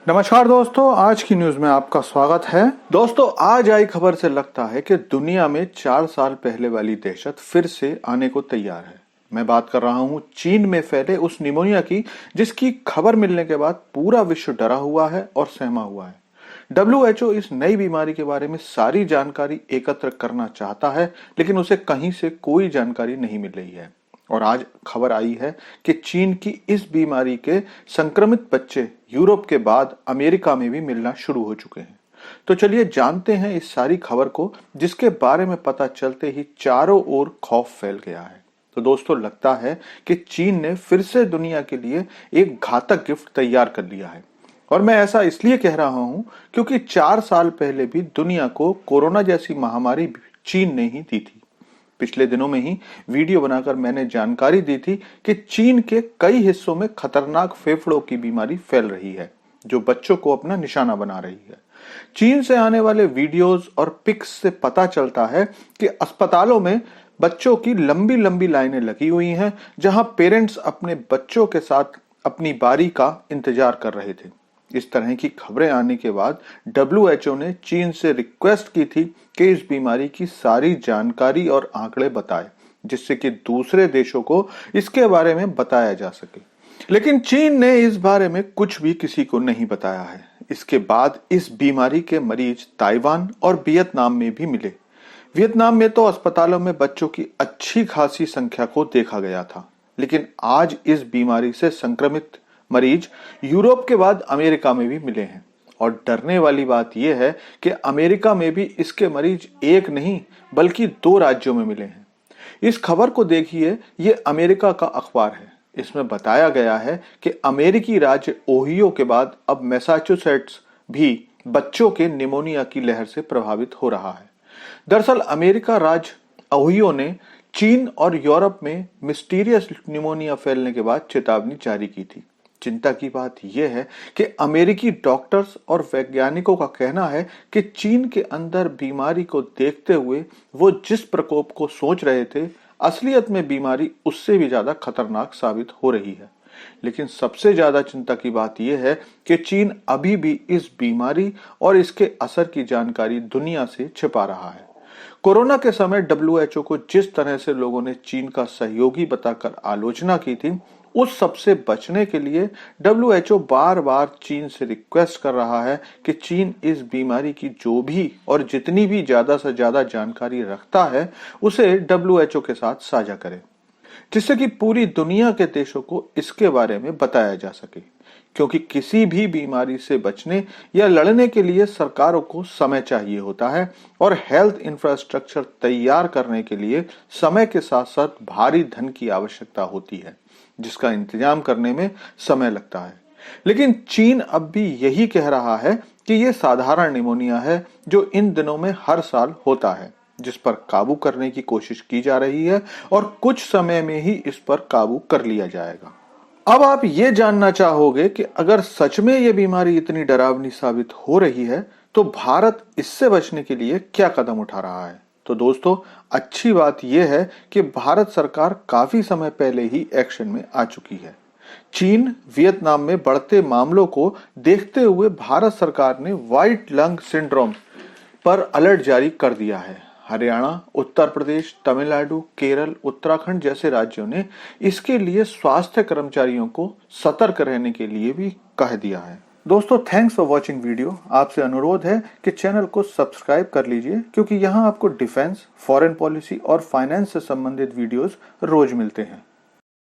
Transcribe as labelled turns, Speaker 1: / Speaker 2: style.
Speaker 1: नमस्कार दोस्तों, आज की न्यूज में आपका स्वागत है। दोस्तों, आज आई खबर से लगता है कि दुनिया में 4 साल पहले वाली दहशत फिर से आने को तैयार है। मैं बात कर रहा हूं चीन में फैले उस निमोनिया की, जिसकी खबर मिलने के बाद पूरा विश्व डरा हुआ है और सहमा हुआ है। WHO इस नई बीमारी के बारे में सारी जानकारी एकत्र करना चाहता है, लेकिन उसे कहीं से कोई जानकारी नहीं मिल रही है। और आज खबर आई है कि चीन की इस बीमारी के संक्रमित बच्चे यूरोप के बाद अमेरिका में भी मिलना शुरू हो चुके हैं। तो चलिए जानते हैं इस सारी खबर को, जिसके बारे में पता चलते ही चारों ओर खौफ फैल गया है। तो दोस्तों, लगता है कि चीन ने फिर से दुनिया के लिए एक घातक गिफ्ट तैयार कर लिया है। और मैं ऐसा इसलिए कह रहा हूं क्योंकि 4 साल पहले भी दुनिया को कोरोना जैसी महामारी चीन ने ही दी थी। पिछले दिनों में ही वीडियो बनाकर मैंने जानकारी दी थी कि चीन के कई हिस्सों में खतरनाक फेफड़ों की बीमारी फैल रही है, जो बच्चों को अपना निशाना बना रही है। चीन से आने वाले वीडियोस और पिक्स से पता चलता है कि अस्पतालों में बच्चों की लंबी लंबी लाइनें लगी हुई हैं, जहां पेरेंट्स अपने बच्चों के साथ अपनी बारी का इंतजार कर रहे थे। इस तरह की खबरें आने के बाद WHO ने चीन से रिक्वेस्ट की थी कि इस बीमारी की सारी जानकारी और आंकड़े बताए, जिससे कि दूसरे देशों को इसके बारे में बताया जा सके। लेकिन चीन ने इस बारे में कुछ भी किसी को नहीं बताया है। इसके बाद इस बीमारी के मरीज ताइवान और वियतनाम में भी मिले। वियतनाम में तो अस्पतालों में बच्चों की अच्छी खासी संख्या को देखा गया था, लेकिन आज इस बीमारी से संक्रमित मरीज यूरोप के बाद अमेरिका में भी मिले हैं। और डरने वाली बात यह है कि अमेरिका में भी इसके मरीज एक नहीं बल्कि 2 राज्यों में मिले हैं। इस खबर को देखिए, ये अमेरिका का अखबार है। इसमें बताया गया है कि अमेरिकी राज्य ओहियो के बाद अब मैसाचुसेट्स भी बच्चों के निमोनिया की लहर से प्रभावित हो रहा है। दरअसल अमेरिका राज्य ओहियो ने चीन और यूरोप में मिस्टीरियस निमोनिया फैलने के बाद चेतावनी जारी की थी। चिंता की बात यह है कि अमेरिकी डॉक्टर्स और वैज्ञानिकों का कहना है कि चीन के अंदर बीमारी को देखते हुए वो जिस प्रकोप को सोच रहे थे, असलियत में बीमारी उससे भी ज्यादा खतरनाक साबित हो रही है। लेकिन सबसे ज्यादा चिंता की बात यह है कि चीन अभी भी इस बीमारी और इसके असर की जानकारी दुनिया से छिपा रहा है। कोरोना के समय WHO को जिस तरह से लोगों ने चीन का सहयोगी बताकर आलोचना की थी, उस सबसे बचने के लिए WHO बार बार चीन से रिक्वेस्ट कर रहा है कि चीन इस बीमारी की जो भी और जितनी भी ज्यादा से ज्यादा जानकारी रखता है, उसे WHO के साथ साझा करे, जिससे कि पूरी दुनिया के देशों को इसके बारे में बताया जा सके। क्योंकि किसी भी बीमारी से बचने या लड़ने के लिए सरकारों को समय चाहिए होता है, और हेल्थ इंफ्रास्ट्रक्चर तैयार करने के लिए समय के साथ साथ भारी धन की आवश्यकता होती है, जिसका इंतजाम करने में समय लगता है। लेकिन चीन अब भी यही कह रहा है कि यह साधारण निमोनिया है, जो इन दिनों में हर साल होता है, जिस पर काबू करने की कोशिश की जा रही है और कुछ समय में ही इस पर काबू कर लिया जाएगा। अब आप ये जानना चाहोगे कि अगर सच में ये बीमारी इतनी डरावनी साबित हो रही है, तो भारत इससे बचने के लिए क्या कदम उठा रहा है। तो दोस्तों, अच्छी बात यह है कि भारत सरकार काफी समय पहले ही एक्शन में आ चुकी है। चीन, वियतनाम में बढ़ते मामलों को देखते हुए भारत सरकार ने व्हाइट लंग सिंड्रोम पर अलर्ट जारी कर दिया है। हरियाणा, उत्तर प्रदेश, तमिलनाडु, केरल, उत्तराखंड जैसे राज्यों ने इसके लिए स्वास्थ्य कर्मचारियों को सतर्क रहने के लिए भी कह दिया है। दोस्तों, थैंक्स फॉर वॉचिंग वीडियो। आपसे अनुरोध है कि चैनल को सब्सक्राइब कर लीजिए, क्योंकि यहाँ आपको डिफेंस, फॉरेन पॉलिसी और फाइनेंस से संबंधित वीडियोस रोज मिलते हैं।